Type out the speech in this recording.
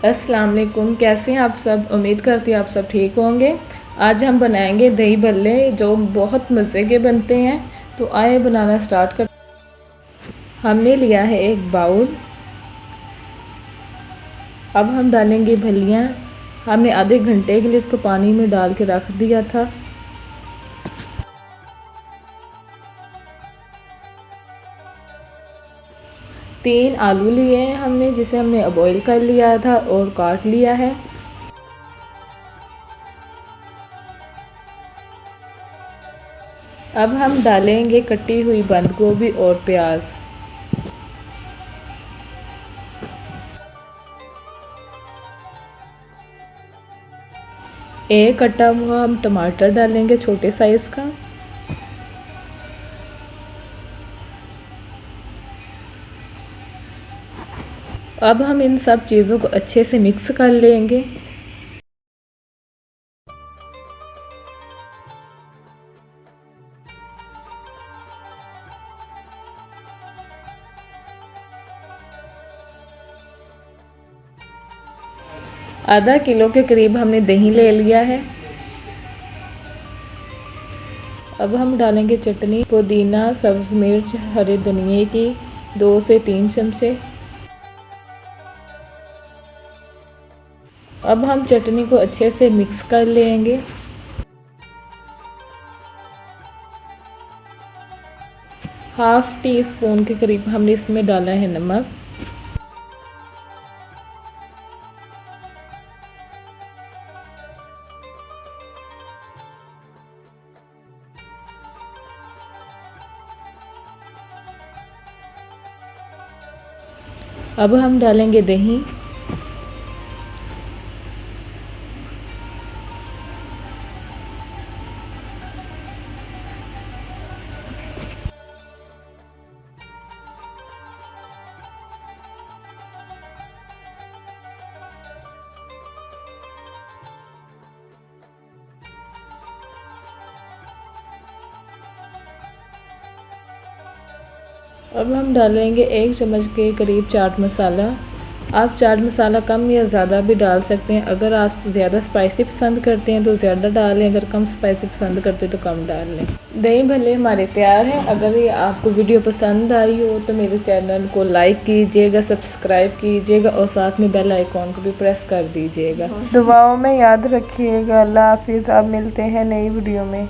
अस्सलाम वालेकुम। कैसे हैं आप सब? उम्मीद करती हूँ आप सब ठीक होंगे। आज हम बनाएंगे दही भल्ले जो बहुत मज़े के बनते हैं। तो आए बनाना स्टार्ट कर। हमने लिया है एक बाउल। अब हम डालेंगे भल्लियाँ। हमने आधे घंटे के लिए इसको पानी में डाल के रख दिया था। तीन आलू लिए हैं हमने, जिसे हमने बॉईल कर लिया था और काट लिया है। अब हम डालेंगे कटी हुई बंद गोभी और प्याज। एक कटा हुआ हम टमाटर डालेंगे छोटे साइज़ का। अब हम इन सब चीज़ों को अच्छे से मिक्स कर लेंगे। आधा किलो के करीब हमने दही ले लिया है। अब हम डालेंगे चटनी, पुदीना, सब्ज़ मिर्च, हरे धनिए की 2 से 3 चमचे। अब हम चटनी को अच्छे से मिक्स कर लेंगे। हाफ़ टी स्पून के करीब हमने इसमें डाला है नमक। अब हम डालेंगे दही। अब हम डालेंगे 1 चम्मच के करीब चाट मसाला। आप चाट मसाला कम या ज़्यादा भी डाल सकते हैं। अगर आप ज़्यादा स्पाइसी पसंद करते हैं तो ज़्यादा डालें, अगर कम स्पाइसी पसंद करते हैं तो कम डाल लें। दही भल्ले हमारे तैयार हैं। अगर ये आपको वीडियो पसंद आई हो तो मेरे चैनल को लाइक कीजिएगा, सब्सक्राइब कीजिएगा और साथ में बेल आइकॉन को भी प्रेस कर दीजिएगा। दुआओं में याद रखिएगा। अल्लाह हाफिज़। आप मिलते हैं नई वीडियो में।